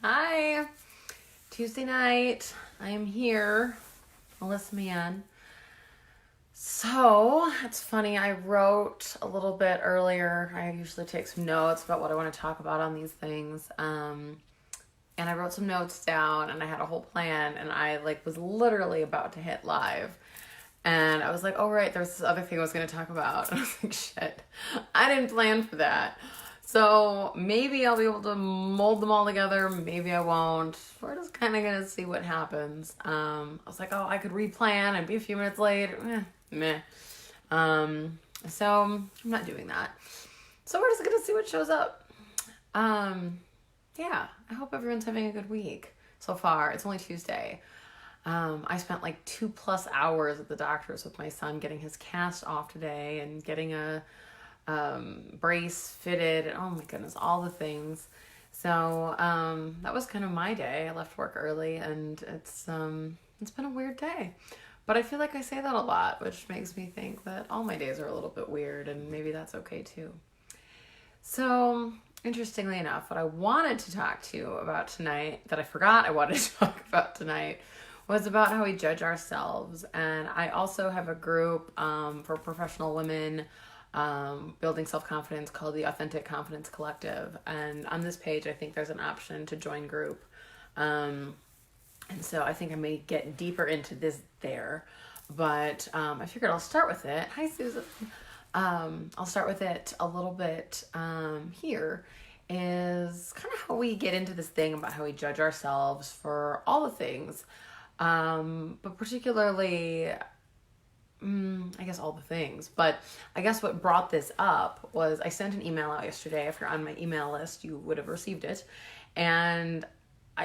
Hi. Tuesday night. I am here. Melissa Mann. So, it's funny. I wrote a little bit earlier. I usually take some notes about what I want to talk about on these things. And I wrote some notes down and I had a whole plan and I was literally about to hit live. And I was like, oh, right, there's this other thing I was going to talk about. And I was like, shit, I didn't plan for that. So maybe I'll be able to mold them all together. Maybe I won't. We're just kind of going to see what happens. I was like, oh, I could replan and be a few minutes late. Meh. So I'm not doing that. So we're just going to see what shows up. Yeah, I hope everyone's having a good week so far. It's only Tuesday. I spent 2+ hours at the doctor's with my son getting his cast off today and getting a brace fitted. And, oh my goodness, all the things. So that was kind of my day. I left work early and it's been a weird day. But I feel like I say that a lot, which makes me think that all my days are a little bit weird and maybe that's okay too. So, interestingly enough, what I wanted to talk to you about tonight, that I forgot I wanted to talk about tonight, was about how we judge ourselves. And I also have a group for professional women building self-confidence called the Authentic Confidence Collective. And on this page, I think there's an option to join group. And so I think I may get deeper into this there. But I figured I'll start with it. Hi, Susan. I'll start with it a little bit here is kind of how we get into this thing about how we judge ourselves for all the things. But particularly, I guess all the things, but I guess what brought this up was I sent an email out yesterday. If you're on my email list, you would have received it. And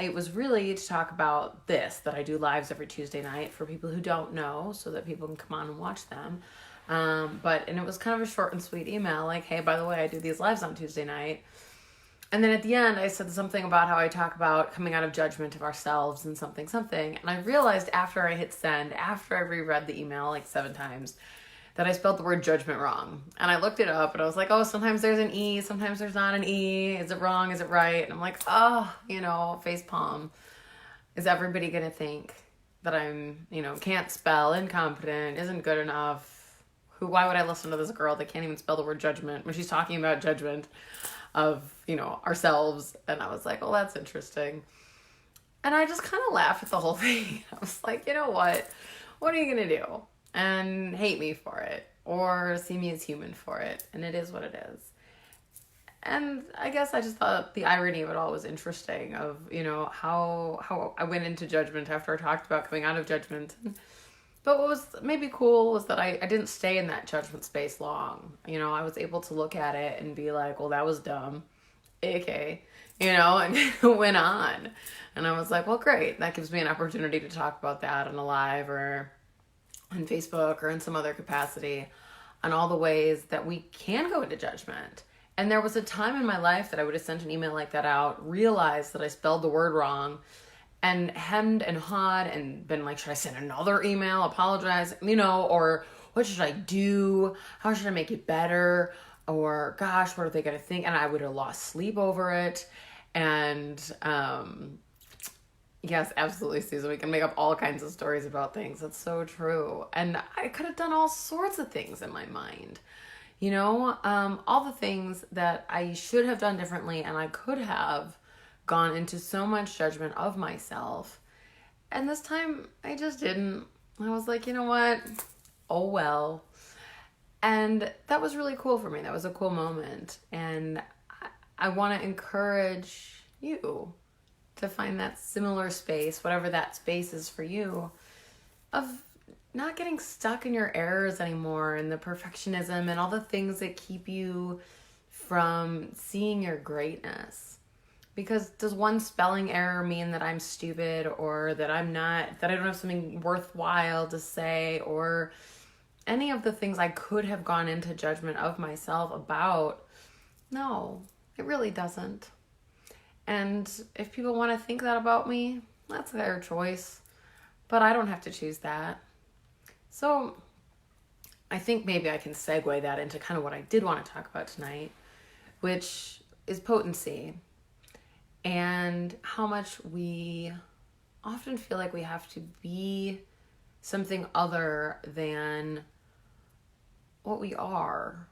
it was really to talk about this, that I do lives every Tuesday night for people who don't know, so that people can come on and watch them. And it was kind of a short and sweet email, like, hey, by the way, I do these lives on Tuesday night. And then at the end, I said something about how I talk about coming out of judgment of ourselves and something. And I realized after I hit send, after I reread the email 7 times, that I spelled the word judgment wrong. And I looked it up and I was like, oh, sometimes there's an E, sometimes there's not an E. Is it wrong? Is it right? And I'm like, face palm. Is everybody going to think that I'm, can't spell, incompetent, isn't good enough? Why would I listen to this girl that can't even spell the word judgment when she's talking about judgment of, ourselves? And I was like, oh, that's interesting. And I just kind of laughed at the whole thing. I was like, you know what? What are you going to do? And hate me for it or see me as human for it. And it is what it is. And I guess I just thought the irony of it all was interesting of, how I went into judgment after I talked about coming out of judgment. But what was maybe cool was that I didn't stay in that judgment space long. I was able to look at it and be like, well, that was dumb. Okay. And went on. And I was like, well, great. That gives me an opportunity to talk about that on a live or on Facebook or in some other capacity on all the ways that we can go into judgment. And there was a time in my life that I would have sent an email like that out, realized that I spelled the word wrong, and hemmed and hawed and been like, should I send another email, apologize, or what should I do? How should I make it better? Or gosh, what are they going to think? And I would have lost sleep over it. And yes, absolutely, Susan. We can make up all kinds of stories about things. That's so true. And I could have done all sorts of things in my mind. All the things that I should have done differently and I could have gone into so much judgment of myself. And this time I just didn't. I was like, you know what? Oh, well. And that was really cool for me. That was a cool moment. And I want to encourage you to find that similar space, whatever that space is for you, of not getting stuck in your errors anymore and the perfectionism and all the things that keep you from seeing your greatness. Because does one spelling error mean that I'm stupid or that I don't have something worthwhile to say, or any of the things I could have gone into judgment of myself about? No, it really doesn't. And if people want to think that about me, that's their choice. But I don't have to choose that. So I think maybe I can segue that into kind of what I did want to talk about tonight, which is potency. and how much we often feel like we have to be something other than what we are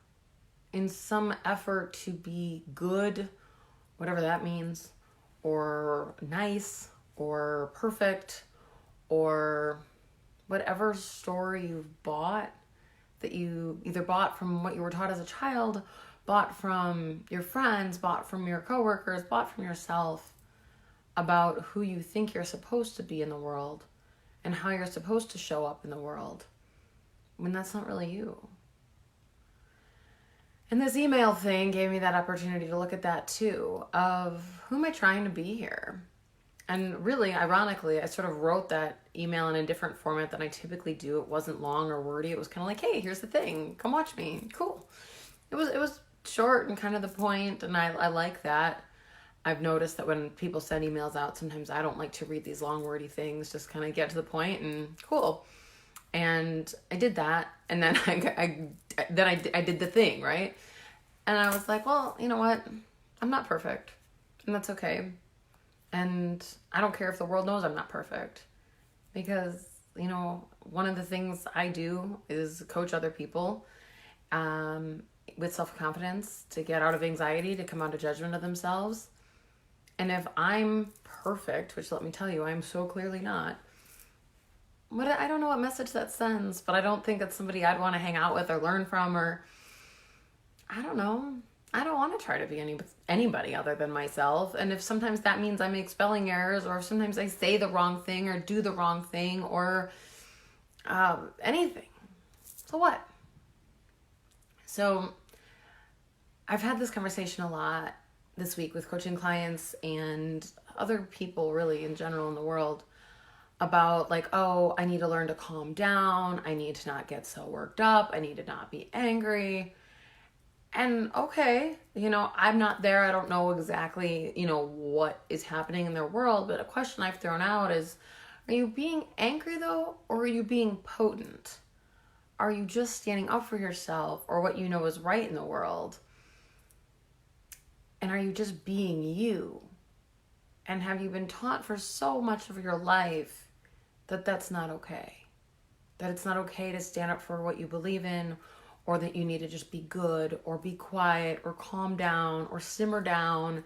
in some effort to be good, whatever that means, or nice, or perfect, or whatever story you've bought, that you either bought from what you were taught as a child, bought from your friends, bought from your coworkers, bought from yourself, about who you think you're supposed to be in the world and how you're supposed to show up in the world, when that's not really you. And this email thing gave me that opportunity to look at that too, of who am I trying to be here? And really, ironically, I sort of wrote that email in a different format than I typically do. It wasn't long or wordy. It was kind of like, hey, here's the thing. Come watch me. Cool. It was short and kind of the point, and I like that. I've noticed that when people send emails out, sometimes I don't like to read these long, wordy things. Just kind of get to the point and cool. And I did that, and then I did the thing, right? And I was like, well, you know what? I'm not perfect, and that's okay. And I don't care if the world knows I'm not perfect, because, one of the things I do is coach other people with self-confidence to get out of anxiety, to come out of judgment of themselves. And if I'm perfect, which let me tell you, I'm so clearly not, I don't know what message that sends, but I don't think it's somebody I'd want to hang out with or learn from, or I don't know. I don't want to try to be anybody other than myself. And if sometimes that means I make spelling errors, or if sometimes I say the wrong thing or do the wrong thing, or anything, so what? So I've had this conversation a lot this week with coaching clients and other people really in general in the world about like, oh, I need to learn to calm down. I need to not get so worked up. I need to not be angry. And okay, I'm not there. I don't know exactly, what is happening in their world. But a question I've thrown out is, are you being angry though? Or are you being potent? Are you just standing up for yourself or what you know is right in the world? And are you just being you? And have you been taught for so much of your life that that's not okay? That it's not okay to stand up for what you believe in, or that you need to just be good or be quiet or calm down or simmer down.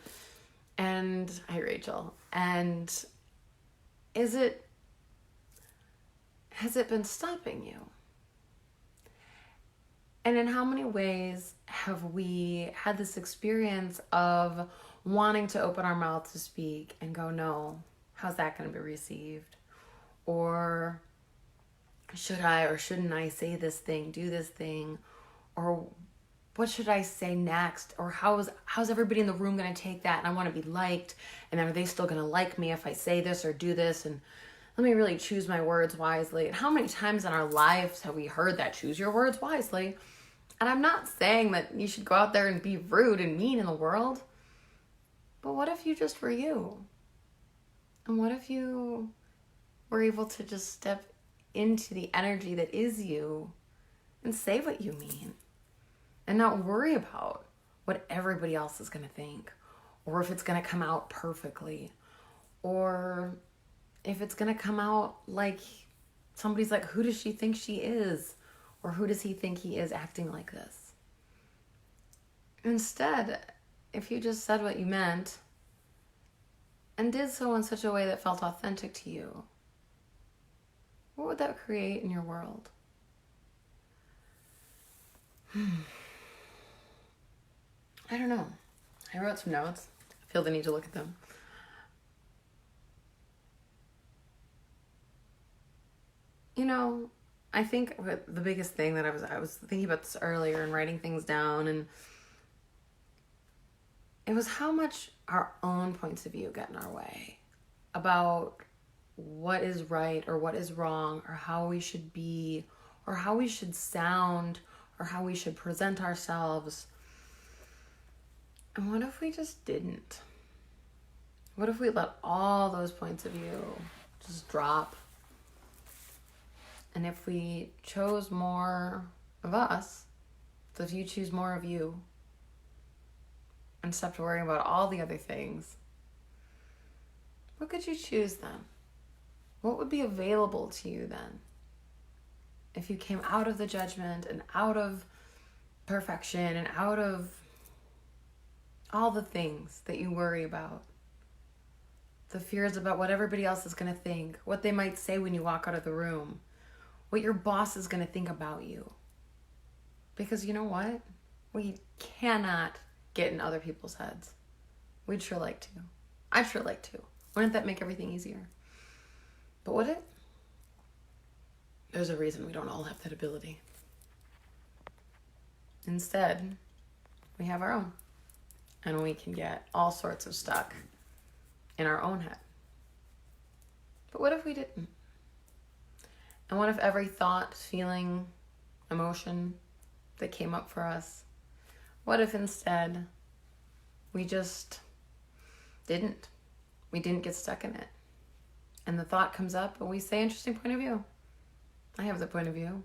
And hi, Rachel. And has it been stopping you? And in how many ways have we had this experience of wanting to open our mouth to speak and go, no, how's that going to be received? Or should I or shouldn't I say this thing, do this thing? Or what should I say next? Or how's everybody in the room going to take that? And I want to be liked. And are they still going to like me if I say this or do this? And let me really choose my words wisely. And how many times in our lives have we heard that? Choose your words wisely. And I'm not saying that you should go out there and be rude and mean in the world. But what if you just were you? And what if you were able to just step into the energy that is you and say what you mean? And not worry about what everybody else is going to think, or if it's going to come out perfectly, or if it's going to come out like somebody's like, who does she think she is? Or who does he think he is acting like this? Instead, if you just said what you meant and did so in such a way that felt authentic to you, what would that create in your world? I don't know. I wrote some notes. I feel the need to look at them. I think the biggest thing that I was thinking about this earlier and writing things down, and it was how much our own points of view get in our way about what is right or what is wrong, or how we should be, or how we should sound, or how we should present ourselves. And what if we just didn't? What if we let all those points of view just drop? And if we chose more of us, so if you choose more of you and stopped worrying about all the other things, what could you choose then? What would be available to you then? If you came out of the judgment and out of perfection and out of all the things that you worry about, the fears about what everybody else is going to think, what they might say when you walk out of the room, what your boss is going to think about you. Because you know what? We cannot get in other people's heads. We'd sure like to. I'd sure like to. Wouldn't that make everything easier? But would it? There's a reason we don't all have that ability. Instead, we have our own. And we can get all sorts of stuck in our own head. But what if we didn't? And what if every thought, feeling, emotion that came up for us, what if instead we just didn't? We didn't get stuck in it. And the thought comes up and we say, interesting point of view. I have the point of view.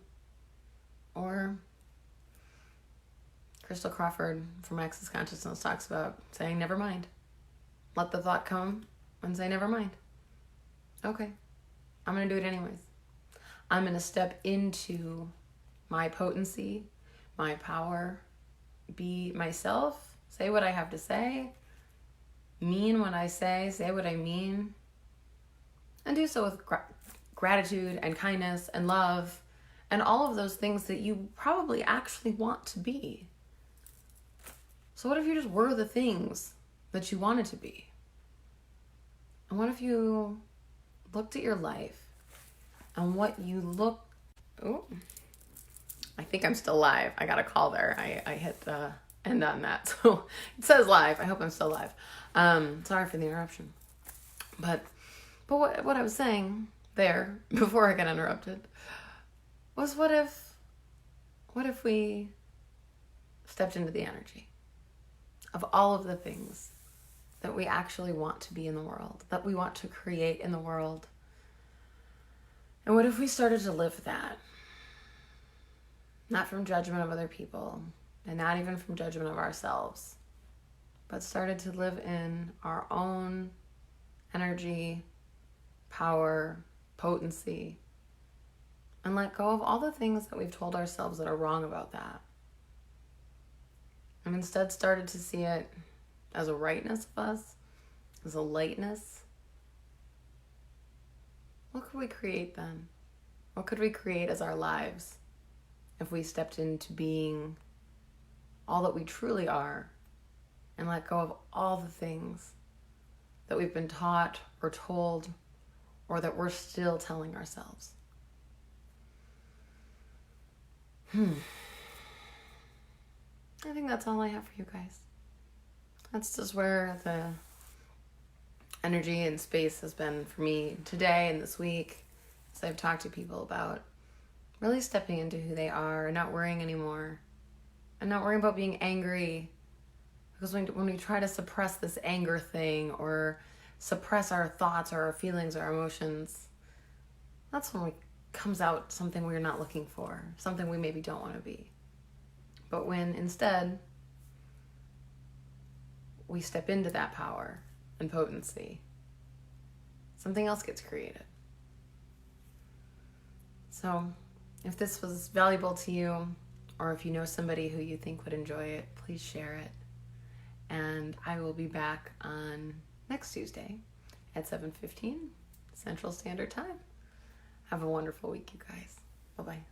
Or Crystal Crawford from Access Consciousness talks about saying, never mind. Let the thought come and say, never mind. Okay, I'm going to do it anyways. I'm going to step into my potency, my power, be myself, say what I have to say, mean what I say what I mean, and do so with gratitude and kindness and love and all of those things that you probably actually want to be. So what if you just were the things that you wanted to be? And what if you looked at your life and what you look... Oh, I think I'm still live. I got a call there. I hit the end on that. So it says live. I hope I'm still live. Sorry for the interruption. But what I was saying there before I got interrupted was what if we stepped into the energy of all of the things that we actually want to be in the world, that we want to create in the world. And what if we started to live that? Not from judgment of other people, and not even from judgment of ourselves, but started to live in our own energy, power, potency, and let go of all the things that we've told ourselves that are wrong about that. And instead started to see it as a rightness of us, as a lightness. What could we create then? What could we create as our lives if we stepped into being all that we truly are and let go of all the things that we've been taught or told or that we're still telling ourselves? I think that's all I have for you guys. That's just where the energy and space has been for me today and this week, as I've talked to people about really stepping into who they are and not worrying anymore, and not worrying about being angry. Because when we try to suppress this anger thing or suppress our thoughts or our feelings or our emotions, that's when comes out something we're not looking for, something we maybe don't want to be. But when instead we step into that power and potency, something else gets created. So if this was valuable to you, or if you know somebody who you think would enjoy it, please share it. And I will be back on next Tuesday at 7:15 Central Standard Time. Have a wonderful week, you guys. Bye-bye.